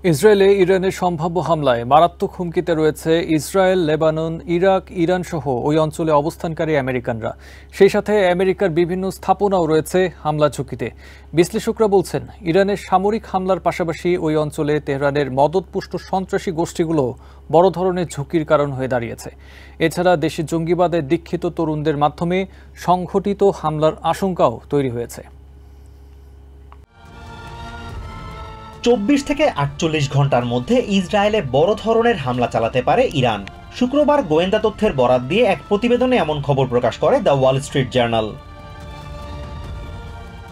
ইসরায়েলে ইরানের সম্ভাব্য হামলায় মারাত্মক হুমকিতে রয়েছে ইসরায়েল, লেবানন, ইরাক, ইরান সহ ওই অঞ্চলে অবস্থানকারী আমেরিকানরা। সেই সাথে আমেরিকার বিভিন্ন স্থাপনাও রয়েছে হামলা ঝুঁকিতে। বিশ্লেষকরা বলছেন, ইরানের সামরিক হামলার পাশাপাশি ওই অঞ্চলে তেহরানের মদতপুষ্ট সন্ত্রাসী গোষ্ঠীগুলো বড় ধরনের ঝুঁকির কারণ হয়ে দাঁড়িয়েছে। এছাড়া দেশে জঙ্গিবাদে দীক্ষিত তরুণদের মাধ্যমে সংঘটিত হামলার আশঙ্কাও তৈরি হয়েছে। 24 থেকে 48 ঘন্টার মধ্যে ইসরায়েলে বড় ধরনের হামলা চালাতে পারে ইরান। শুক্রবার গোয়েন্দা তথ্যের বরাত দিয়ে এক প্রতিবেদনে এমন খবর প্রকাশ করে দ্য ওয়াল স্ট্রিট জার্নাল।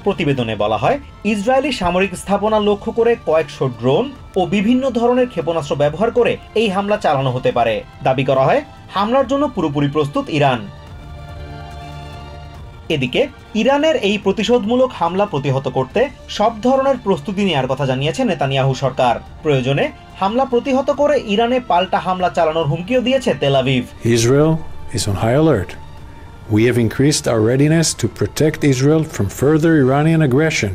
প্রতিবেদনে বলা হয়, ইসরায়েলি সামরিক স্থাপনা লক্ষ্য করে কয়েকশো ড্রোন ও বিভিন্ন ধরনের ক্ষেপণাস্ত্র ব্যবহার করে এই হামলা চালানো হতে পারে। দাবি করা হয়, হামলার জন্য পুরোপুরি প্রস্তুত ইরান। এদিকে ইরানের এই প্রতিশোধমূলক হামলা প্রতিহত করতে সব ধরনের প্রস্তুতি নেওয়ার কথা জানিয়েছে নেতানিয়াহু সরকার। প্রয়োজনে হামলা প্রতিহত করে ইরানে পাল্টা হামলা চালানোর হুমকিও দিয়েছে Tel Aviv. Israel is on high alert. We have increased our readiness to protect Israel from further Iranian aggression.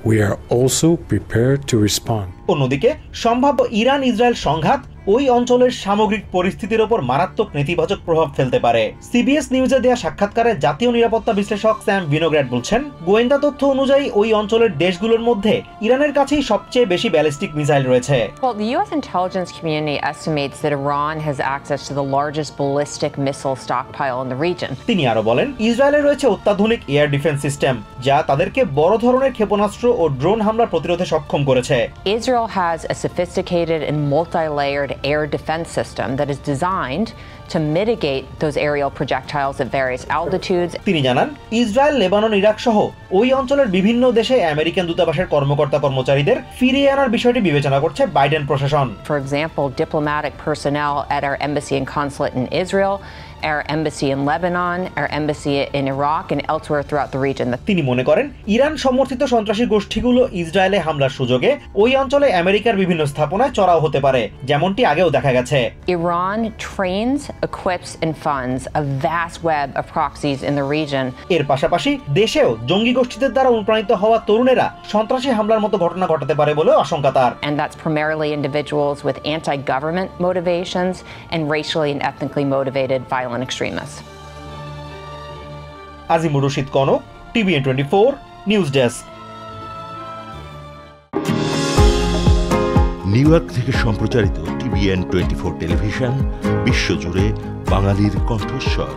We are also prepared to respond. অন্যদিকে সম্ভাব্য ইরান ইসরায়েল সংঘাত ওই অঞ্চলের সামগ্রিক পরিস্থিতির ওপর মারাত্মক নেতিবাচক প্রভাব ফেলতে পারে। সিবিএস নিউজে দেয়া সাক্ষাৎকারে জাতীয় নিরাপত্তা বিশ্লেষক স্যাম ভিনোগ্রেড বলছেন, গোয়েন্দা তথ্য অনুযায়ী ওই অঞ্চলের দেশগুলোর মধ্যে ইরানের কাছেই সবচেয়ে বেশি ব্যালিস্টিক মিসাইল রয়েছে। Well, the U.S. intelligence community estimates that Iran has access to the largest ballistic missile stockpile in the region. তিনি আরো বলেন, ইসরায়েলে রয়েছে অত্যাধুনিক এয়ার ডিফেন্স সিস্টেম, যা তাদেরকে বড় ধরনের ক্ষেপণাস্ত্র ও ড্রোন হামলা প্রতিরোধে সক্ষম করেছে। Israel has a sophisticated and multi-layered air defense system that is designed to mitigate those aerial projectiles at various altitudes. তিনি জানান, ইসরায়েল, লেবানন, ইরাক সহ ওই অঞ্চলের বিভিন্ন দেশে আমেরিকান দূতাবাসের কর্মকর্তা কর্মচারীদের ফিরিয়ে আনার বিষয়টি বিবেচনা করছে বাইডেন প্রশাসন। For example, diplomatic personnel at our embassy and consulate in Israel, our embassy in Lebanon, our embassy in Iraq and elsewhere throughout the region. তিনি মনে করেন, ইরান সমর্থিত সন্ত্রাসী গোষ্ঠীগুলো ইসরায়েলে হামলার সুযোগে ওই অঞ্চলে আমেরিকার বিভিন্ন স্থাপনায় চড়াও হতে পারে, যেমনটি আগেও দেখা গেছে। Iran trains, equips and funds a vast web of proxies in the region. এর পাশাপাশি দেশেও জঙ্গি গোষ্ঠীদের দ্বারা অনুপ্রাণিত হওয়া তরুণেরা সন্ত্রাসী হামলার মতো ঘটনা ঘটাতে পারে বলেও আশঙ্কা তার। And that's primarily individuals with anti-government motivations and racially and ethnically motivated violent extremists. Azimur Rashid Kanak, TVN 24 news desk. New York থেকে সম্প্রচারিত TVN 24 টেলিভিশন বিশ্বজুড়ে বাঙালির কণ্ঠস্বর।